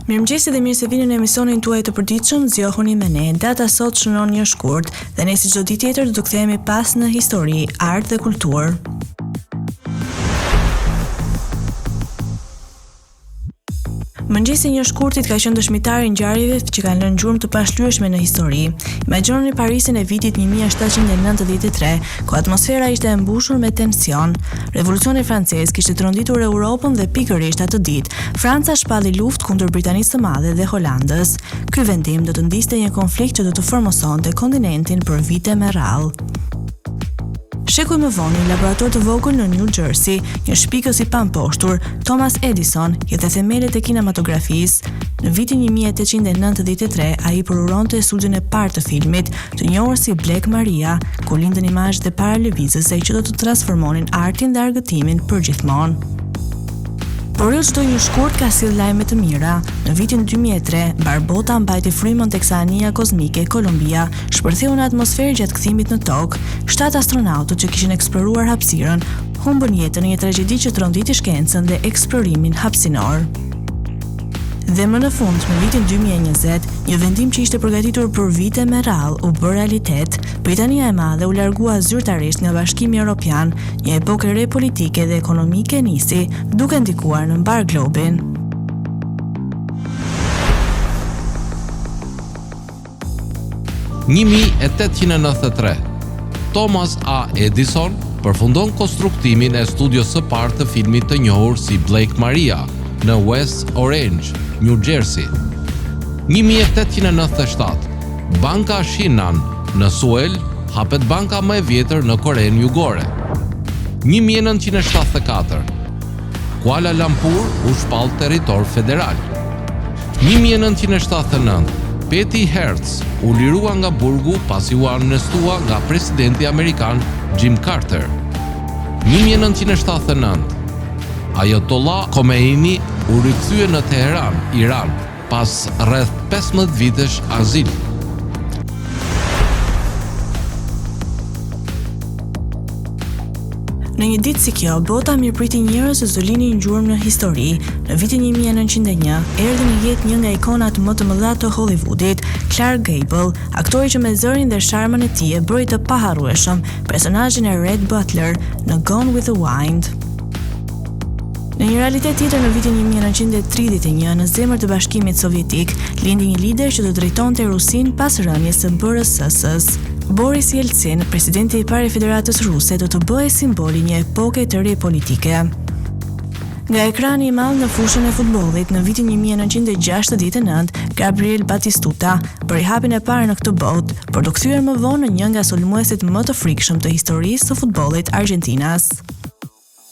Mirëmëngjesi dhe mirë se vini në emisionin tuaj të përditshëm, zgjohuni me ne. Data sot shënon një shkurt dhe ne si çdo ditë tjetër do të kthehemi pas në histori, art dhe kulturë. Mëngjesi një shkurtit ka qenë dëshmitari i ngjarjeve që kanë lënë gjurmë të pashlyeshme në histori. Imagjinoni Parisin e vitit 1793, ku atmosfera ishte e mbushur me tension. Revolucioni francez kishte tronditur Europën dhe pikërisht atë ditë, Franca shpalli luftë kundër Britanisë së Madhe dhe Holandës. Ky vendim do të ndiste një konflikt që do të formosonte kontinentin për vite me radhë. Shekuj më vonë, një laborator të vogël në New Jersey, një shpikës i pamposhtur, Thomas Edison, jete themelet e kinematografisë. Në vitin 1893, ai përuronte studion e parë të filmit, të njohur si Black Maria, ku lindën imazhet e para lëvizëse që do të transformonin artin dhe argëtimin përgjithmonë. Por jo çdo një shkurt ka sill lajme të mira. Në vitin 2003, barbota mbajti frymën teksa anija kozmike Columbia shpërtheu në atmosferë gjatë kthimit në tokë. 7 astronautët që kishin eksploruar hapësirën humbën jetën në një tragjedi që tronditi shkencën dhe eksplorimin hapësinor. Dhe më në fund, në vitin 2020, një vendim që ishte përgatitur për vite me radhë u bë realitet. Britania e Madhe u largua zyrtarisht nga Bashkimi Evropian, një epokë e re politike dhe ekonomike nisi, duke ndikuar në mbar globin. (1893) Thomas A. Edison përfundon konstruktimin e studios së parë të filmit të njohur si Black Maria në West Orange, New Jersey. 1897, Banka Shinhan në Seoul hapet banka më e vjetër në Korenë Jugore. 1974, Kuala Lumpur u shpall territor federal. 1979, Patty Hearst u lirua nga burgu pasi u amnestua nga presidenti amerikan Jimmy Carter. 1979, Ayatollah Khomeini u rikthye në Teheran, Iran, pas rreth 15 vitesh azil. Në një ditë si kjo, bota mirëpriti njerëz që zolinin gjurmë në histori. Në vitin 1901, erdhi në jetë një nga ikonat më të mëdha të Hollywoodit, Clark Gable, aktori që me zërin dhe sharmën e tij e bëri të paharrueshëm personazhin e Red Butler në Gone with the Wind. Në një realitet tjetër, në vitin 1931, në zemër të Bashkimit Sovjetik, lindi një lider që do drejtonte Rusinë pas rënies së BRSS-s. Boris Yeltsin, presidenti i parë i Federatës Ruse, do të bëhej simboli një epoke të re politike. Nga ekrani i madh në fushën e futbollit, në vitin 1969, Gabriel Batistuta bëri hapin e parë në këtë botë, por do kthyer më vonë në një nga sulmuesit më të frikshëm të historisë së futbollit Argjentinas.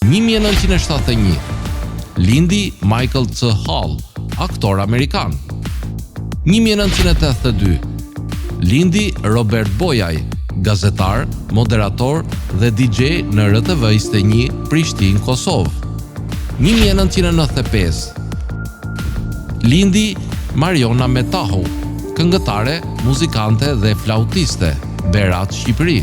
1971, lindi Michael C. Hall, aktor amerikan. 1982, lindi Robert Bojaj, gazetar, moderator dhe DJ në RTV 21 Prishtinë, Kosovë. 1995, lindi Mariona Metahu, këngëtare, muzikante dhe flautiste, Berat, Shqipëri.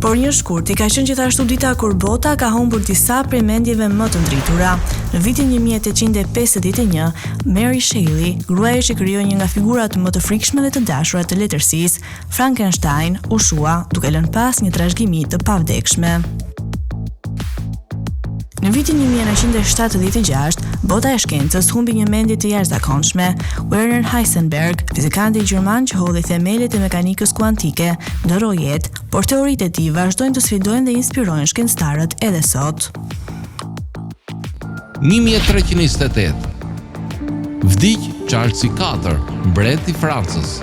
Por një shkurt i ka qenë gjithashtu dita kur bota ka humbur disa prej mendjeve më të ndritura. Në vitin 1851, Mary Shelley, gruaja që krijoi një nga figurat më të frikshme dhe të dashura të letërsisë, Frankenstein, u shua, duke lënë pas një trashëgimi të pavdekshme. Në vitin 1976, bota e shkencës humbi një mendje të jashtëzakonshme. Werner Heisenberg, fizikanti gjerman që hodhi themelet e mekanikës kuantike, ndroi jetë, por teoritë e tij vazhdojnë të sfidojnë dhe inspirojnë shkencëtarët edhe sot. 1328, vdiq Charles IV, mbret i Francës.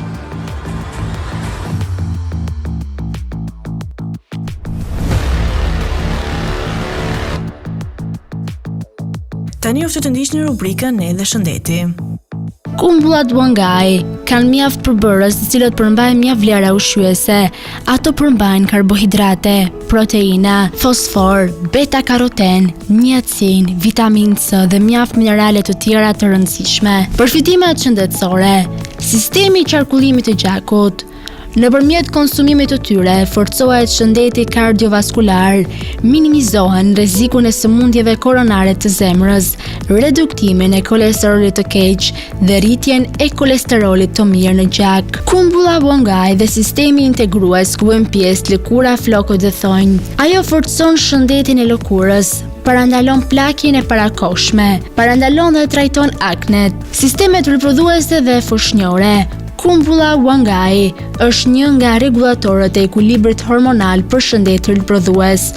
Tani u të ndiqni rubrikën Ne dhe Shëndeti. Kumbullat Wongai kanë mjaft përbërës të cilët përmbajnë mjaft vlera ushqyese. Ato përmbajnë karbohidrate, proteina, fosfor, beta-karoten, niacin, vitamin C dhe mjaft minerale të tjera të rëndësishme. Përfitimet shëndetësore, sistemi i qarkullimit të gjakut. Nëpërmjet konsumimit të tyre, forcohet shëndeti kardiovaskular, minimizohen rrezikun e sëmundjeve koronare të zemrës, reduktimin e kolesterolit të keq dhe rritjen e kolesterolit të mirë në gjak. Kumbulla Wongai dhe sistemi integrues ku bën pjesë lëkura, flokët dhe thonjë. Ajo forcon shëndetin e lëkurës, parandalon plakjen e parakohshme, parandalon dhe trajton aknet, sistemet riprodhuese dhe fushnjore. Kumbulla Wongai është një nga rregulatorët e ekuilibrit hormonal për shëndet riprodhues.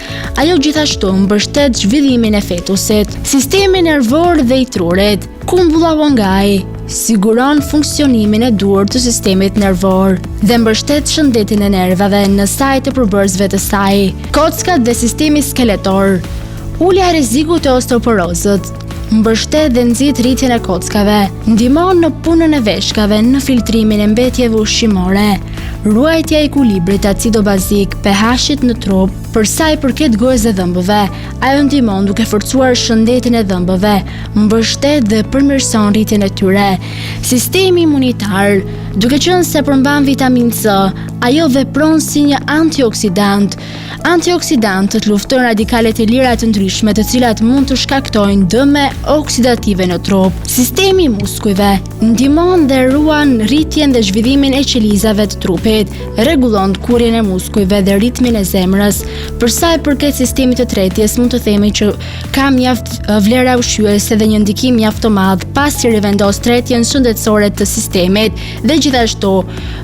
Ajo gjithashtu mbështet zhvillimin e fetusit, sistemin nervor dhe i trurit. Kumbulla Wongai siguron funksionimin e duhur të sistemit nervor dhe mbështet shëndetin e nervave në sajt të përbërësve të saj. Kockat dhe sistemi skeletor. Ulja e rrezikut të osteoporozit mbështet dhe nxit rritjen e kockave, ndihmon në punën e veshkave, në filtrimin e mbetjeve ushqimore, ruajtja e ekuilibrit acido-bazik, pH-it në trup. Për sa i përket gojës dhe dhëmbëve, ajo ndihmon duke forcuar shëndetin e dhëmbëve, mbështet dhe përmirëson rritjen e tyre. Sistemi imunitar, duke qenë se përmban vitaminë C, ajo vepron si një antioksidant. Antioksidantët luftojnë radikalet e lira të ndryshme të cilat mund të shkaktojnë dëme oksidative në trup. Sistemi i muskujve ndihmon dhe ruan rritjen dhe zhvillimin e qelizave të trupit, rregullon kurrjen e muskujve dhe ritmin e zemrës. Për sa i përket sistemit të tretjes, mund të themi që ka mjaft vlera ushqyese dhe një ndikim mjaft të madh pasi rivendos tretjen shëndetësore të sistemit dhe gjithashtu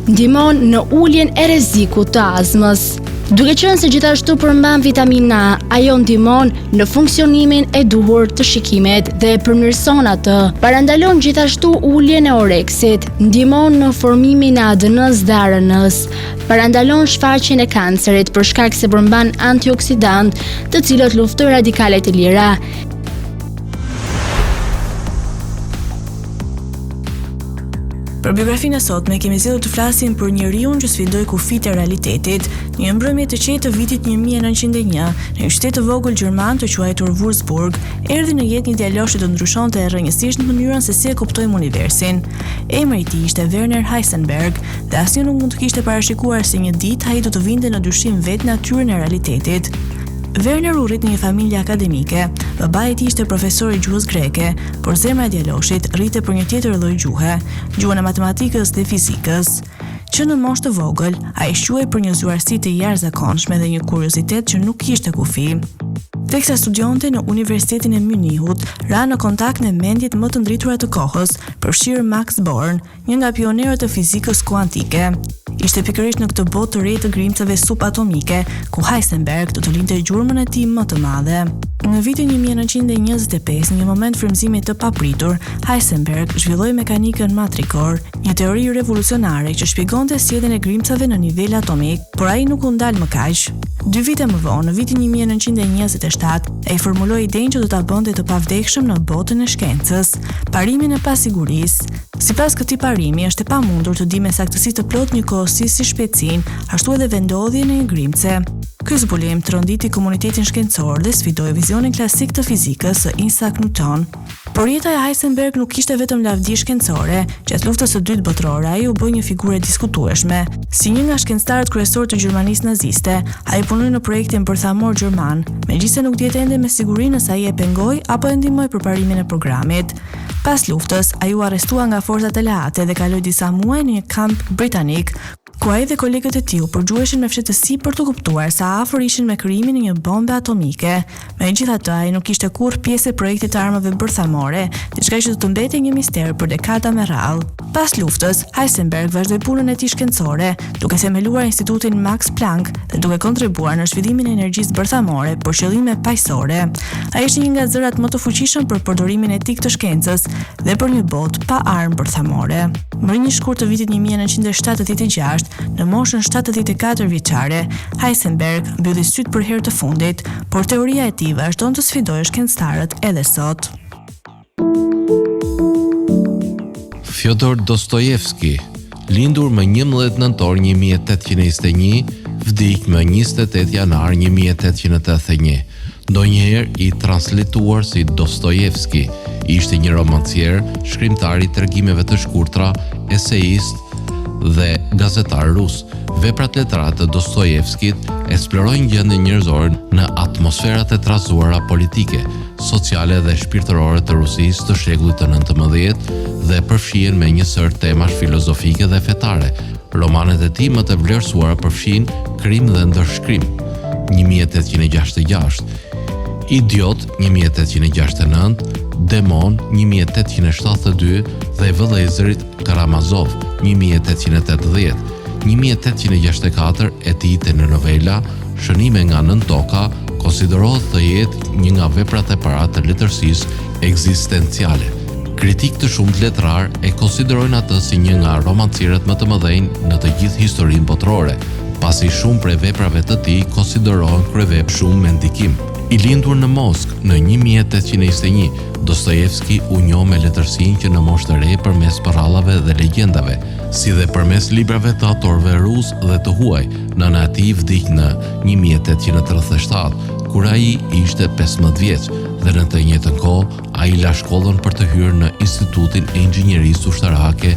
ndihmon në uljen e rrezikut të azmës. Duke qenë se gjithashtu përmban vitaminë A, ajo ndihmon në funksionimin e duhur të shikimit dhe përmirëson atë. Parandalon gjithashtu uljen e oreksit, ndihmon në formimin e ADN-s dhe ARN-s. Parandalon shfaqjen e kancerit për shkak se përmban antioksidant, të cilët luftojnë radikalet e lira. Për biografinë e sotme kemi zgjedhur të flasim për njeriu që sfidoi kufijtë e realitetit. Një mbrëmje të qetë të vitit 1901, në një qytet të vogël gjerman të quajtur Würzburg, erdhi në jetë një djalosh që do ndryshonte rrënjësisht në mënyrën se si e kuptojmë universin. Emri i tij ishte Werner Heisenberg dhe asnjë nuk mund të kishte parashikuar se një ditë ai do të vinte në dyshim vetë natyrën e realitetit. Werner u rrit në një familje akademike. Babai i tij ishte profesor i gjuhës greke, por zemra e djaloshit rrite për një tjetër lloj gjuhe, gjuhën e matematikës dhe fizikës. Që në moshë të vogël, ai shquhej për një zgjuarsi të jashtëzakonshme dhe një kuriozitet që nuk kishte kufi. Teksa studionte në Universitetin e Munichut, ra në kontakt me mendjet më të ndritura të kohës, përfshirë Max Born, një nga pionerët e fizikës kuantike. Ishte pikërisht në këtë botë të re të grimcave subatomike, ku Heisenberg do të linte gjurmën e tij më të madhe. Në vitin 1925, në një moment frymëzimi të papritur, Heisenberg zhvilloi mekanikën matrikor, një teori revolucionare që shpjegonte sjelljen e grimcave në nivel atomik, por ai nuk u ndal më kaq. 2 vite më vonë, në vitin 1927, ai formuloi idenë që do ta bënte të pavdekshëm në botën e shkencës, parimin e pasigurisë. Sipas këtij parimi, është e pamundur të di me saktësi të plotë një kohësi si shpejtësinë, ashtu edhe vendodhjen e një grimce. Ky zbulim tronditi komunitetin shkencor dhe sfidoi vizionin klasik të fizikës së Isaac Newton. Por jeta e Heisenberg nuk ishte vetëm lavdi shkencore. Gjatë luftës së dytë botërore, ai u bë një figurë e diskutueshme. Si një nga shkencëtarët kryesorë të Gjermanisë naziste, ai punoi në projektin bërthamor gjerman, megjithëse nuk dihet ende me siguri nëse ai e pengoi apo e ndihmoi për parimin e programit. Pas luftës, ai u arrestua nga forcat aleate dhe kaloi disa muaj në një kamp britanik, ku ai dhe kolegët e tij u përgjuheshin me fshehtësi për të kuptuar sa afër ishin me krijimin e një bombe atomike. Megjithatë, ai nuk ishte kurrë pjesë e projektit të armëve bërthamore, diçka që do të mbetej një mister për dekada me radhë. Pas luftës, Heisenberg vazhdoi punën e tij shkencore, duke themeluar Institutin Max Planck dhe duke kontribuar në zhvillimin e energjisë bërthamore për qëllime paqësore. Ai ishte një nga zërat më të fuqishëm për përdorimin etik të shkencës dhe për një botë pa armë bërthamore. Më një shkurt të vitit 1976, në moshën 74 vjeçare, Heisenberg mbylli syt për herë të fundit, por teoria e tij vazhdon të sfidojë shkencëtarët edhe sot. Fyodor Dostojevski, lindur më 11 nëntor 1821, vdik më 28 janar 1881, ndonjëherë i translituar si Dostojevski, ishte një romancier, shkrimtar i tregimeve të shkurtra, eseist dhe gazetar rus. veprat letrare të Dostojevskit eksplorojnë gjendjen njerëzore në atmosferat e trazuara politike, sociale dhe shpirtërore të Rusisë të shekullit të 19 dhe përfshihen me një sër temash filozofike dhe fetare. Romanet e tij më të vlerësuara përfshin Krim dhe ndërshkrim, 1866, Idiot, 1869, Demon, 1872 dhe Vëllezërit Karamazov, 1880, 1864 e tij telenovela Shënime nga nën toka konsiderohet të jetë një nga veprat e para të letërsisë ekzistenciale. Kritik të shumtë letrar e konsiderojnë atë si një nga romancierët më të mëdhenj në të gjithë historinë botërore, pasi shumë prej veprave të tij konsiderohen kryevepra shumë me ndikim. I lindur në Moskë në 1821, Dostojevski u njoh me letërsinë që në moshë të re përmes parallave dhe legjendave, si dhe përmes librave të autorëve rus dhe të huaj. Nëna e tij vdiq në 1837, kur ai ishte 15 vjeç, dhe në të njëjtën kohë ai la shkollën për të hyrë në Institutin e Inxhinierisë Ushtarake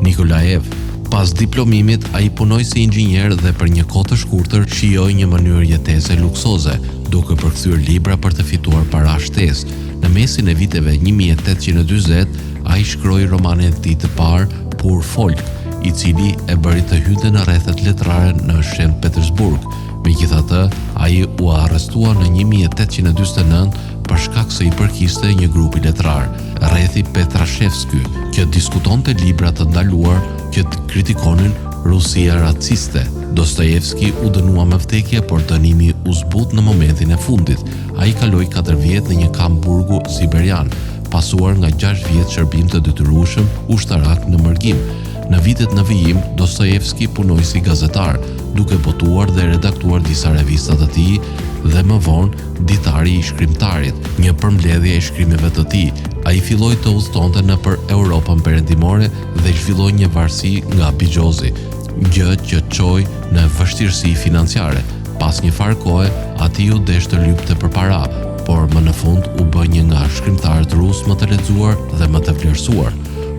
Nikolaev. Pas diplomimit, ai punoi si inxhinier dhe për një kohë të shkurtër shijoi një mënyrë jetese luksoze, duke përkthyer libra për të fituar para shtesë. Në mesin e viteve 1840, ai shkroi romanin e tij të parë, Pur Folk, i cili e bëri të hynte në rrethet letrare në Shën Petersburg. Megjithatë, ai u arrestua në 1849 për shkak se i përkiste një grupi letrar, rrethi Petrashevsky, që diskutonte libra të ndaluar që të kritikonin Rusia raciste. Dostojevski u dënua me vdekje, por dënimi u zbut në momentin e fundit. Ai kaloi 4 vjet në një kamp burgu siberian, pasuar nga 6 vjet shërbim të detyrueshëm ushtarak në Mërgim. Në vitet në vijim, Dostojevski punoi si gazetar, duke botuar dhe redaktuar disa revista të tij dhe më vonë Ditari i Shkrimtarit, një përmbledhje e shkrimeve të tij. Ai filloi të udhëtonte nëpër Europën perëndimore dhe zhvilloi një varësi nga Bixhozi, gjë që çoi në vështirësi financiare. Pas një farë kohe, ati u desh të lypte për para, por më në fund u bë një nga shkrimtarët rus më të lexuar dhe më të vlerësuar.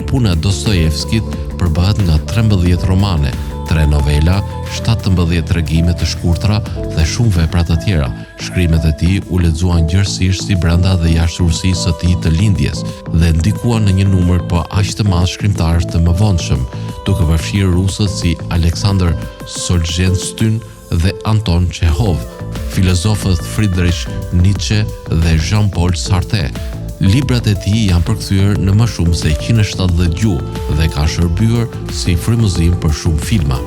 Puna e Dostojevskit përbëhet nga 13 romane, 3 novela, 17 tregime të shkurtra dhe shumë vepra të tjera. Shkrimet e tij u lexuan gjërësisht si brenda dhe jashtë Rusisë së tij të lindjes dhe ndikuan në një numër po aq të madh shkrimtarësh të mëvonshëm, duke përfshirë rusët si Aleksandr Solzhenitsyn dhe Anton Chekhov, filozofët Friedrich Nietzsche dhe Jean-Paul Sartre. Librat e tij janë përkthyer në më shumë se 170 gjuhë dhe kanë shërbyer si frymëzim për shumë filma.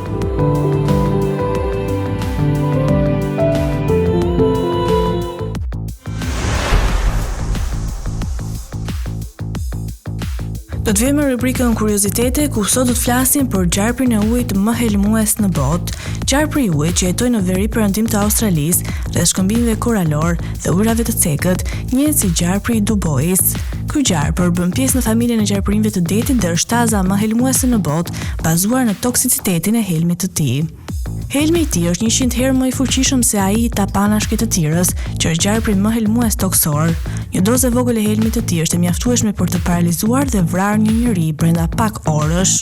Do të vijmë në rubrikën Kuriozitete, ku sot do të flasim për gjarprin e ujit më helmues në botë. Gjarpri i ujit që jetoj në veri perëndim të Australisë, rreth shkëmbimeve koralor dhe ujrave të cekët, njihet si gjarpri i Dubois. Ky gjarpër bën pjesë në familjen e gjarprinjve të detit dhe është taza më helmuese në botë, bazuar në toksicitetin e helmit të tij. Helmi i tij është 100 herë më i fuqishëm se ai i tapanashkit të tirës, që është gjarpri më helmues toksor. Një dozë e vogël e helmit të tij është e mjaftueshme për të paralizuar dhe vrarë një njeri brenda pak orësh.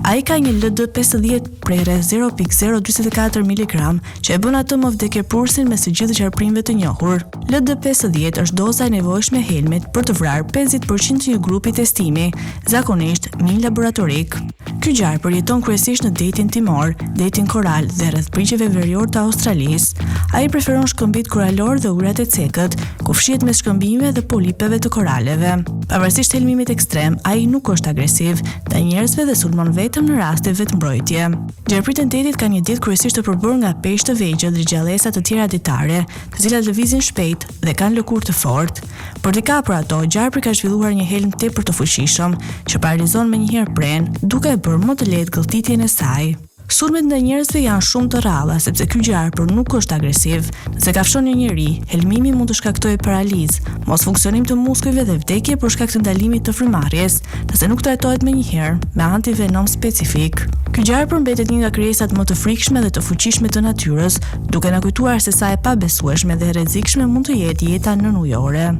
Ai ka një LD50 prej rreth 0.044 mg, që e bën atë më vdekjeprursin mes së gjithë gjarprinjve të njohur. LD50 është doza e nevojshme e helmit për të vrarë 50% të një grupi testimi, zakonisht min laboratorik. Ky gjarpër jeton kryesisht në detin timor, detin koral dhe rreth brigjeve verior të Australisë. Ai preferon shkëmbit koralor dhe ujrat e cekët, ku fshihet mes shkëmbimeve dhe polipeve të koraleve. Pavarësisht helmimit ekstrem, ai nuk është agresiv ndaj njerëzve dhe sulmon vetëm në raste vetmbrojtje. Gjarprit e detit kanë një dietë kryesisht të përbërë nga peshë të vegjël dhe gjallësa të tjera ditare, të cilat lëvizin shpejt dhe kanë lëkurë të fortë. Për t'i kapur ato, gjarpri ka zhvilluar një helm tepër të fuqishëm, që paralizon menjëherë pren, duke e bërë më të lehtë gëlltitjen e saj. Sulmet ndaj njerëzve janë shumë të rralla, sepse ky gjarpër nuk është agresiv. Nëse kafshon një njeri, helmimi mund të shkaktojë paralizë, mos funksionim të muskujve dhe vdekje për shkak të ndalimit të frymarrjes, nëse nuk trajtohet menjëherë me antivenom specifik. Ky gjarpër mbetet një nga krijesat më të frikshme dhe të fuqishme të natyrës, duke na kujtuar se sa e pabesueshme dhe rrezikshme mund të jetë jeta nën ujore.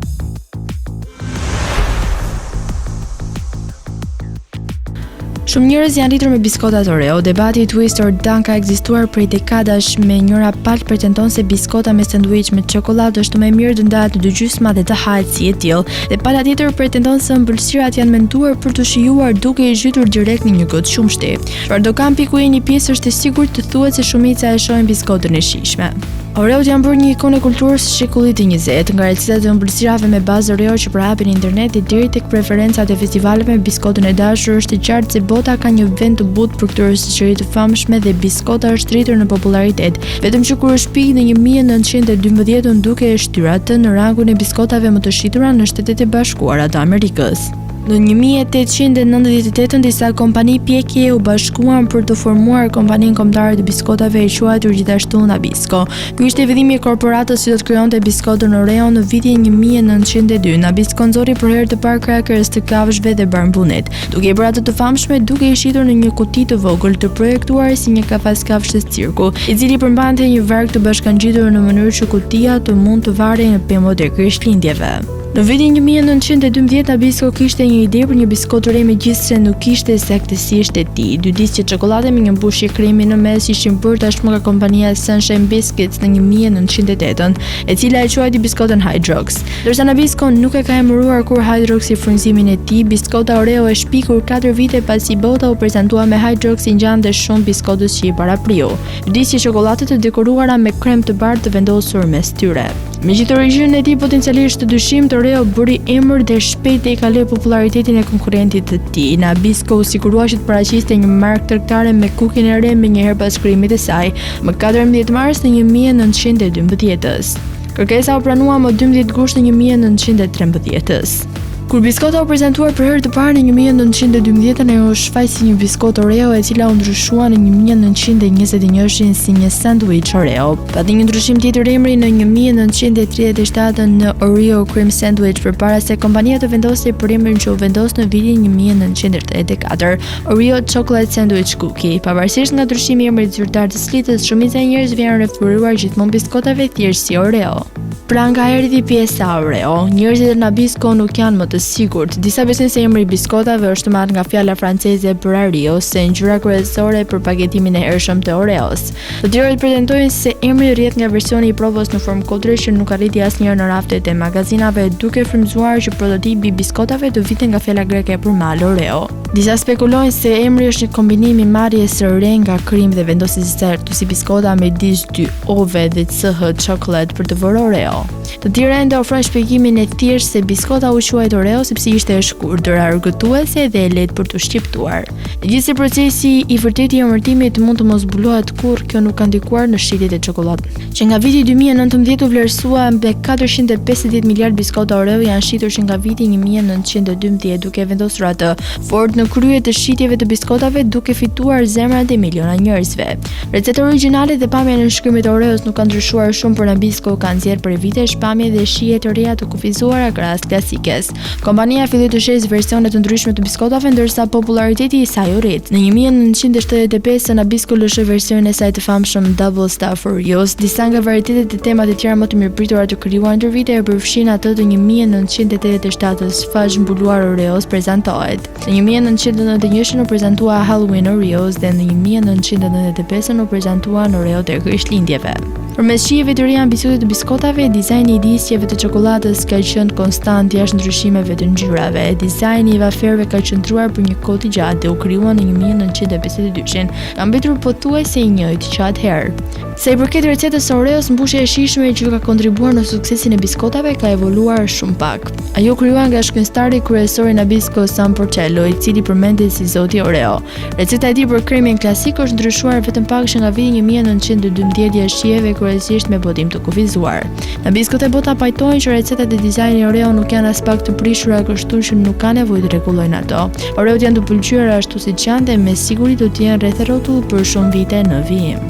Shumë njerëz janë rritur me biskotat Oreo. Debati i twist or dunk ka ekzistuar prej dekadash me njëra palë pretendon se biskota me sanduiç me çokoladë është më e mirë të ndahet në dy gjysma dhe të hahet si e tillë, dhe pala tjetër pretendon se ëmbëlsirat janë menduar për të shijuar duke i zhytur direkt në një gotë shumështi. Por do kam piku e një pjesë është e sigurt të thuhet se shumica e shohin biskotën e shijshme. Oreot janë bërë një ikonë e kulturës së shekullit të 20, nga recetat e ëmbëlsirave me bazë Oreo që përhapin në internet deri tek preferencat e festivaleve me biskotën e dashur, është e qartë se bota ka një vend të butë për këtë shoqëri të famshme dhe biskota është rritur në popularitet, vetëm që kur është pikë në 1912 duke e shtyr atë në rangun e biskotave më të shitura në Shtetet e Bashkuara të Amerikës. Në 1898 disa kompani pjekje u bashkuan për të formuar kompaninë kombëtare të biskotave e quajtur gjithashtu Nabisco. Ky ishte vëllimi i korporatës që do të krijonte biskotën Oreo në vitin 1902. Nabisco nxorri për herë të parë crackers të kafshëve dhe barbunit, duke i bërë ato të famshme duke i shitur në një kuti të vogël të projektuar si një kafas kafshës cirku, i cili përmbante një varg të bashkangjitur në mënyrë që kutia të mund të varrej në pemë deri Krishtlindjeve. Në vitin 1912 Nabisco kishte një ide për një biskotë re megjithëse nuk kishte saktësisht e tij. Dy disqe çokoladë me një mbushje kremi në mes ishin bërë tashmë nga kompania Sunshine Biscuits në 1908, e cila e quajti biskotën Hydrox. Ndërsa Nabisco nuk e ka emëruar kur Hydrox i frymëzimin e tij, biskota Oreo e shpikur 4 vite pasi bota u prezantua me Hydrox i ngjante shumë biskotës që i parapriu. Dy disqe çokoladë të dekoruara me krem të bardhë të vendosur mes tyre. Megjithë origjinën e tij potencialisht të dyshimt, Oreo bëri emër dhe shpejt e i kaloi popularitetin e konkurrentit të tij. Nabisco u sigurua që të paraqiste një markë tregtare me kukin e re me njëherë pas krijimit të saj, më 14 mars në 1912. Kërkesa u pranua më 12 gusht në 1913. Kur biskota u prezantuar për herë të parë në 1912, ajo u shfaq si një biskotë Oreo e cila u ndryshua në 1921 si një sanduiç Oreo. Pati një ndryshim tjetër emri në 1937 në Oreo Cream Sandwich përpara se kompania të vendosë për emrin që u vendos në vitin 1934, Oreo Chocolate Sandwich Cookie. Pavarësisht nga ndryshimi i emrit zyrtar të slitës, shumica e njerëzve janë referuar gjithmonë biskotave thjesht si Oreo. Pra nga erdhi pjesa Oreo, njerëzit e Nabisco nuk janë më të sigurt. Disa besojnë se emri i biskotave është marrë nga fjala franceze për Oreo, se ngjyra kryesore për paketimin e hershëm të Oreos. Të tjerët pretendojnë se emri rrjedh nga versioni i provës në formë kodre që nuk arriti asnjëherë në raftet e magazinave, duke frymëzuar që prototipi i biskotave do vinte nga fjala greke për mal Oreo. Disa spekulojnë se emri është një kombinim i marrjes së re nga krimi dhe vendosjes së errët si biskota me diç 2 ove dhe CH chocolate për të vënë Oreo. Të tjerë ende ofrojnë shpjegimin e thjeshtë se biskota u quajt Oreo sepse ishte e shkurtër, argëtuese dhe e lehtë për të shqiptuar. Megjithëse procesi i vërtetë i emërtimit mund të mos zbulohet kurrë, kjo nuk ka ndikuar në shitjet e çokoladës. Që nga viti 2019 u vlerësua mbi 450 miliard biskota Oreo janë shitur që nga viti 1912 duke vendosur atë fort në krye të shitjeve të biskotave duke fituar zemrat e miliona njerëzve. Receta origjinale dhe pamja në shkrimet e Oreos nuk kanë ndryshuar shumë, por Nabisco ka nxjerrë për vitesh pamje dhe shije të reja të kufizuara krahas klasikes. Kompania filloi të shesë versione të ndryshme të biskotave, ndërsa populariteti i saj u rrit. Në 1975 Nabisco lëshoi versionin e saj të famshëm Double Stuff Oreos. Disa nga varietetet e temat e tjera më të mirëpritura të krijuar ndër vite e përfshin atë të 1987-s, faqe mbuluar Oreos prezantohet. Në 1991 u prezantua Halloween Oreos dhe në 1995 u prezantua në Oreo të Krishtlindjeve. Përmes shijeve të reja mbi syllet të biskotave, dizajni i disqeve të çokoladës ka qenë konstant jashtë ndryshimeve të ngjyrave. Dizajni i waferëve ka qëndruar për një kohë të gjatë dhe u krijua në 1952. Ka mbetur pothuajse i njëjtë që atëherë. Sa i përket recetës së Oreos, mbushja e shijshme që ka kontribuar në suksesin e biskotave ka evoluar shumë pak. Ajo krijuar nga shkencëtari kryesor i Nabisco, Sam Porcello, i cili përmendet si Zoti Oreo. Receta e tij për kremin klasik është ndryshuar vetëm pak që nga viti 1912 jashtë shijeve kryesisht me botim të kufizuar. Nabisco e bota pajtojnë që recetat e dizajnit Oreo nuk janë as pak të prishura, kështu që nuk ka nevojë të rregullojnë ato. Oreot janë të pëlqyer ashtu siç janë dhe me siguri do të jenë rreth rrotull për shumë vite në vijim.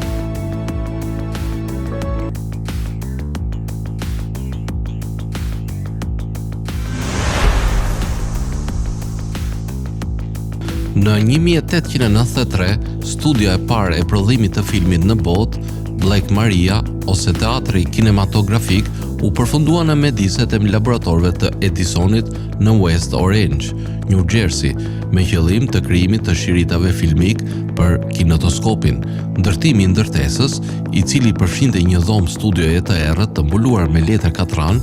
Në 1893, studia e parë e prodhimit të filmit në botë, Black Maria ose teatri kinematografik, u përfundua në mjediset e laboratorëve të Edisonit në West Orange, New Jersey, me qëllim të krijimit të shiritave filmik për kinetoskopin. Ndërtimi i ndërtesës, i cili përfshinte një dhomë studioje të errët të mbuluar me letër katran,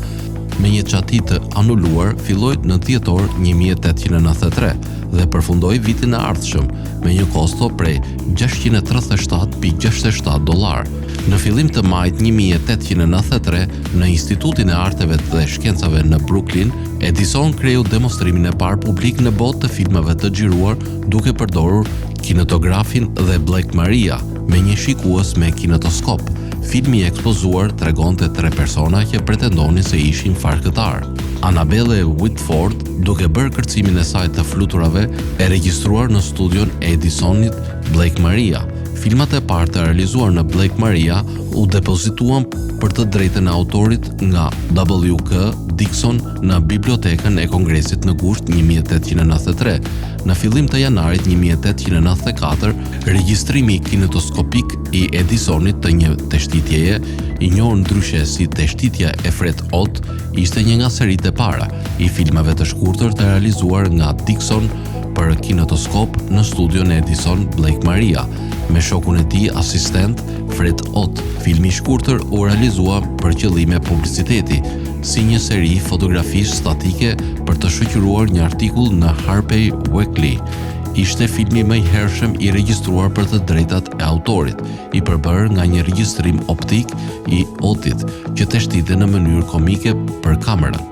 me një çati të anuluar, filloi në dhjetor 1893 dhe përfundoi vitin e ardhshëm me një kosto prej $637.67. Në fillim të majit 1893, në Institutin e Arteve dhe Shkencave në Brooklyn, Edison kreu demonstrimin e parë publik në botë të filmave të xhiruar duke përdorur kinetografin dhe Black Maria me një shikues me kinetoskop. Filmi i ekspozuar tregonte 3 persona që pretendonin se ishin farkëtar. Annabelle Whitford, duke bërë kërcimin e saj të fluturave, e regjistruar në studion e Edisonit Black Maria. Filmat e parë të realizuar në Black Maria u depozituan për të drejtën e autorit nga W.K. Dixon në Bibliotekën e Kongresit në gusht 1893. Në fillim të janarit 1894, regjistrimi kinetoskopik i Edisonit të një teshtitjeje, i njohur ndryshe si teshtitja e Fred Ott, ishte një nga seritë e para i filmave të shkurtër të realizuar nga Dixon për kinetoskop në studion e Edison Black Maria, me shokun e tij asistent Fred Ott. Filmi i shkurtër u realizua për qëllime publiciteti, si një seri fotografish statike për të shoqëruar një artikull në Harper Weekly. Ishte filmi më i hershëm i regjistruar për të drejtat e autorit, i përbërë nga një regjistrim optik i Ottit, që teshtite në mënyrë komike për kamerën.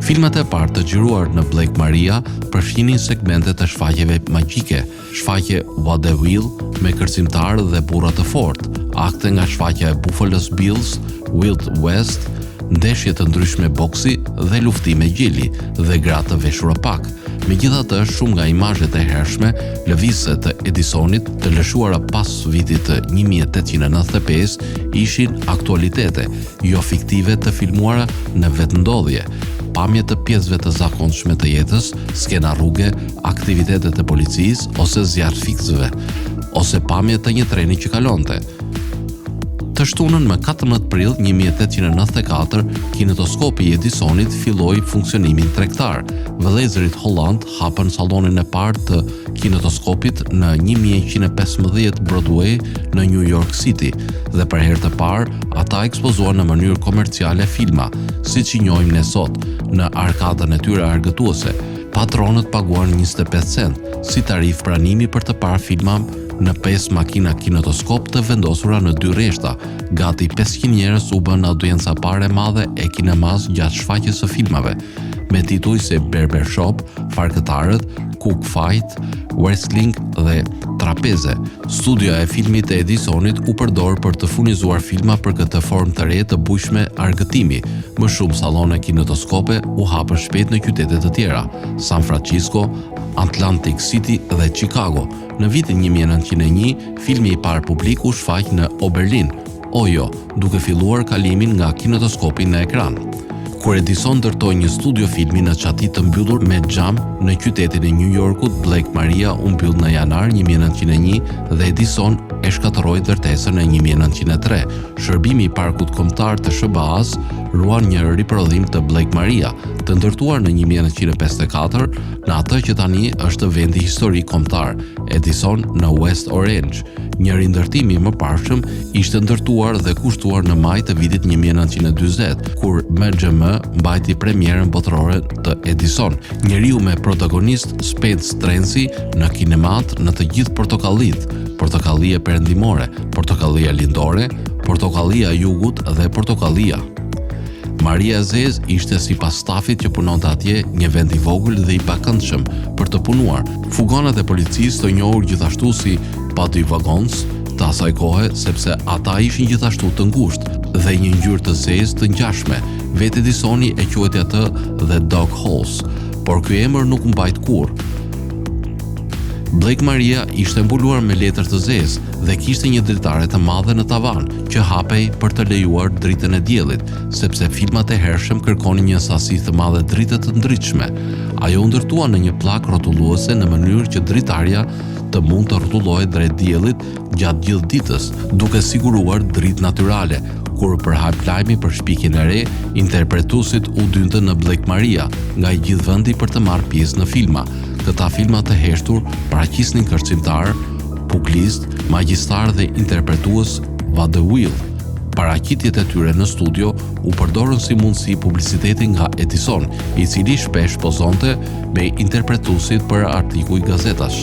Filmat e parë të xhiruar në Black Maria përfshinin segmente të shfaqjeve magjike, shfaqje vaudeville me kërcimtarë dhe burra të fortë, akte nga shfaqja e Buffalo Bills, Wild West, ndeshje të ndryshme boksi dhe luftime gjeli dhe gra të veshura pak. Megjithatë, shumë nga imazhet e hershme, lëvizëse të Edisonit të lëshuara pas vitit të 1895 ishin aktualitete, jo fiktive të filmuara në vetëndodhje, pamje të pjesëve të zakonshme të jetës, skena rruge, aktivitetet e policisë ose zjarr fiksëve, ose pamje të një treni që kalonte. Të shtunën më 14 prill 1894, kinetoskopi i Edisonit filloi funksionimin tregtar. Vëllezërit Holland hapën sallonin e parë të kinetoskopit në 1115 Broadway në New York City dhe për herë të parë ata ekspozuan në mënyrë komerciale filma, siç i njohim ne sot, në arkadën e tyre argëtuese. Patronët paguan 25 cent si tarifë pranimi për të parë filma në 5 makina kinetoskop të vendosura në 2 rreshta. Gati 500 njerëz u bën audienca pare madhe e kinemas gjatë shfaqjes së filmave, me tituj si Barbershop, Farkëtarët, Cook Fight, Wrestling dhe Trapeze. Studioja e filmit e Edisonit u përdor për të furnizuar filma për këtë formë të re të bujshme argëtimi. Më shumë sallone kinetoskope u hapën shpejt në qytete të tjera, San Francisco, Atlantic City dhe Chicago. Në vitin 1901, filmi i parë publik u shfaq në Oberlin, duke filluar kalimin nga kinetoskopi në ekran. Kur Edison ndërtoi një studio filmi në çati të mbyllur me xham në qytetin e New Yorkut, Black Maria u mbyll në janar 1901 dhe Edison e shkatërroi ndërtesën në 1903. Shërbimi i Parkut Kombëtar të SBA-s ruan një riprodhim të Black Maria, të ndërtuar në 1954 në atë që tani është vendi historik kombëtar, Edison në West Orange. Një rindërtim i mëparshëm ishte ndërtuar dhe kushtuar në maj të vitit 1940, kur MGM mbajti premierën botërore të Edison, njeriu me protagonist Spence Tracy në kinemat në të gjithë portokallit, portokallia perëndimore, portokallia lindore, portokallia jugut dhe portokallia. Maria Zez ishte sipas stafit që punonte atje një vend i vogël dhe i pakëndshëm për të punuar. Fugonat e policisë të njohur gjithashtu si Buddy Wagons të asaj kohe, sepse ata ishin gjithashtu të ngushtë dhe një ngjyrë të zezë të ngjashme. Vetë Edisoni e quajti atë The Dog House, por ky emër nuk mbajt kurrë. Black Maria ishte mbuluar me letër të zezë dhe kishte një dritare të madhe në tavan që hapej për të lejuar dritën e diellit, sepse filmat e hershëm kërkonin një sasi të madhe drite të ndritshme. Ajo u ndërtua në një pllak rrotulluese në mënyrë që dritarja të mund të rrotullohet drejt diellit gjatë gjithë ditës, duke siguruar dritë natyrale. Kur përhap lajmi për shpikjen e re, interpretuesit u dyntën në Black Maria nga i gjithë vendi për të marrë pjesë në filma. Këta filma të heshtur paraqisnin kërcimtar, puglist, magjistar dhe interpretues vaudeville. Paraqitjet e tyre në studio u përdorën si mundësi publiciteti nga Edison, i cili shpesh pozonte me interpretuesit për artikuj gazetash.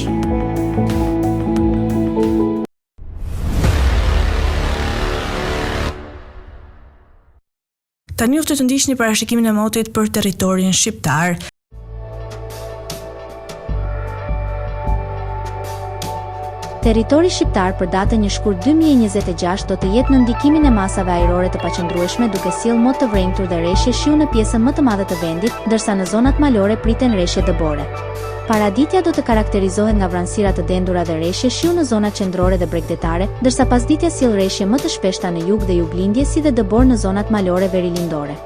Tani uftë të ndiqni parashikimin e motit për territorin shqiptar. Territori shqiptar për datën 1 shkurt 2026 do të jetë në ndikimin e masave ajrore të paqëndrueshme, duke sjellë mot të vrenjtur dhe reshje shiu në pjesën më të madhe të vendit, ndërsa në zonat malore priten reshje dëbore. Paraditja do të karakterizohet nga vranësira të dendura dhe reshje shiu në zonat qendrore dhe bregdetare, ndërsa pasditja sjell reshje më të shpeshta në jug dhe juglindje si dhe dëbor në zonat malore verilindore.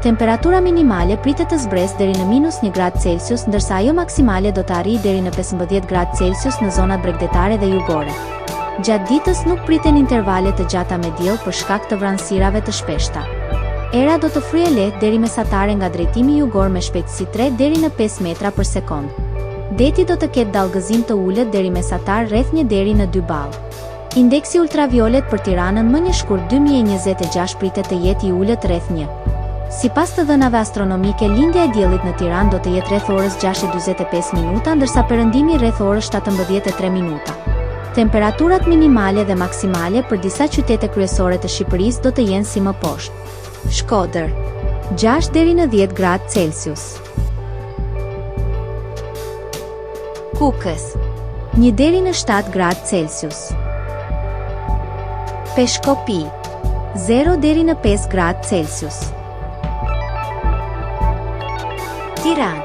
Temperatura minimale pritet të zbresë deri në -1 gradë Celsius, ndërsa ajo maksimale do të arrijë deri në 15 gradë Celsius në zonat bregdetare dhe jugore. Gjatë ditës nuk priten intervale të gjata me diell për shkak të vranësirave të shpeshta. Era do të fryejë lehtë deri mesatare nga drejtimi jugor me shpejtësi 3 deri në 5 metra për sekond. Deti do të ketë dallgëzim të ulët deri mesatar rreth 1 deri në 2 ball. Indeksi ultraviolet për Tiranën më 1 shkurt 2026 pritet të jetë i ulët rreth 1. Sipas të dhënave astronomike, lindja e diellit në Tiranë do të jetë rreth orës 6:45 minuta, ndërsa perëndimi rreth orës 17:03 minuta. Temperaturat minimale dhe maksimale për disa qytete kryesore të Shqipërisë do të jenë si më poshtë. Shkodër, 6 deri në 10 gradë Celsius. Kukës, 1 deri në 7 gradë Celsius. Peshkopi, 0 deri në 5 gradë Celsius. Tiranë,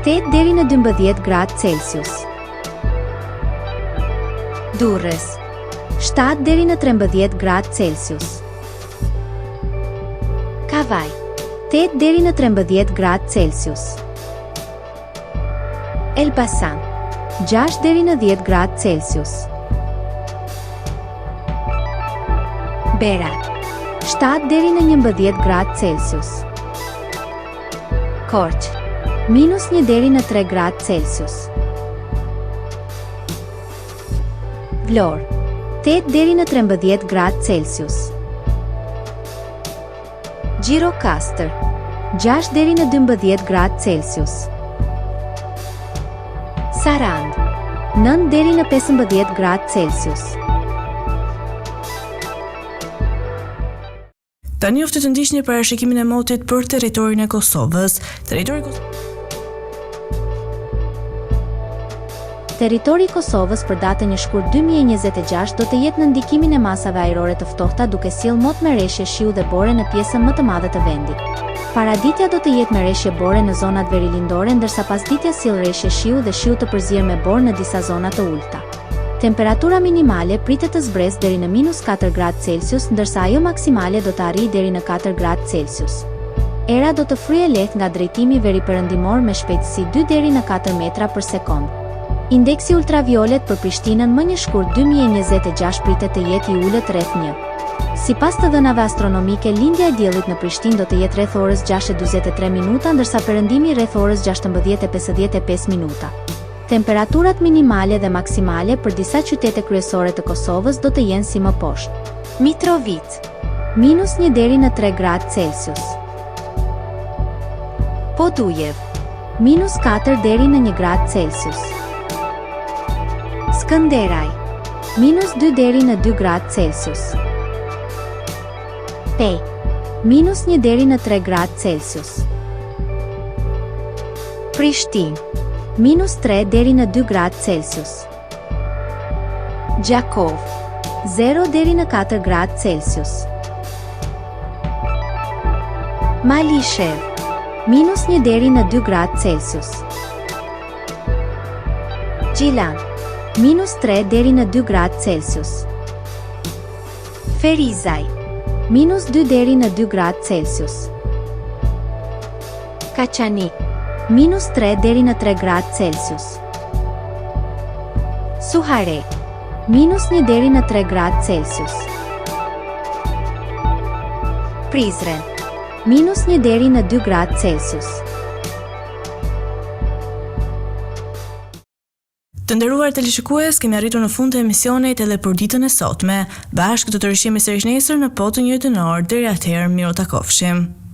8 deri në 12 gradë Celsius. Durrës, 7 deri në 13 gradë Celsius. Kavaj, 8 deri në 13 gradë Celsius. Elbasan, 6 deri në 10 gradë Celsius. Berat, 7 deri në 11 gradë Celsius. Korçë, -1 deri në 3 gradë Celsius. Vlorë, 8 deri në 13 gradë Celsius. Gjirokastër, 6 deri në 12 gradë Celsius. Sarandë, 9 deri në 15 gradë Celsius. Tani uftë të ndiqni parashikimin e motit për territorin e Kosovës. Territori i Kosovës për datën 1 shkurt 2026 do të jetë në ndikimin e masave ajrore të ftohta, duke sjellë mot me reshje shiu dhe bore në pjesën më të madhe të vendit. Paraditja do të jetë me reshje bore në zonat verilindore, ndërsa pasditja sjell reshje shiu dhe shiu të përzier me borë në disa zona të ulta. Temperatura minimale pritet të zbresë deri në -4 gradë Celsius, ndërsa ajo maksimale do të arrijë deri në 4 gradë Celsius. Era do të fryejë lehtë nga drejtimi veriperëndimor me shpejtësi 2 deri në 4 metra për sekond. Indeksi ultraviolet për Prishtinën më 1 shkurt 2026 pritet të jetë i ulët rreth 1. Sipas të dhënave astronomike, lindja e diellit në Prishtinë do të jetë rreth orës 6:43 minuta, ndërsa perëndimi rreth orës 16:55 minuta. Temperaturat minimale dhe maksimale për disa qytete kryesore të Kosovës do të jenë si më poshtë. Mitrovica, -1 deri në 3 gradë Celsius. Podujev, -4 deri në 1 gradë Celsius. Skënderaj, -2 deri në 2 gradë Celsius. Pej, -1 deri në 3 gradë Celsius. Prishtinë, -3 deri në 2 gradë Celsius. Gjakov, 0 deri në 4 gradë Celsius. Malishev, -1 deri në 2 gradë Celsius. Gjilan, -3 deri në 2 gradë Celsius. Ferizaj, -2 deri në 2 gradë Celsius. Kaçanik, -3 deri në 3 gradë Celsius. Suhare, -1 deri në 3 gradë Celsius. Prizren, -1 deri në 2 gradë Celsius. Të nderuar teleshikues, kemi arritur në fund të emisionit edhe për ditën e sotme. Bashkë do të rishjemi sërish nesër në po të njëjtën orë. Deri atëherë, miru takofshim.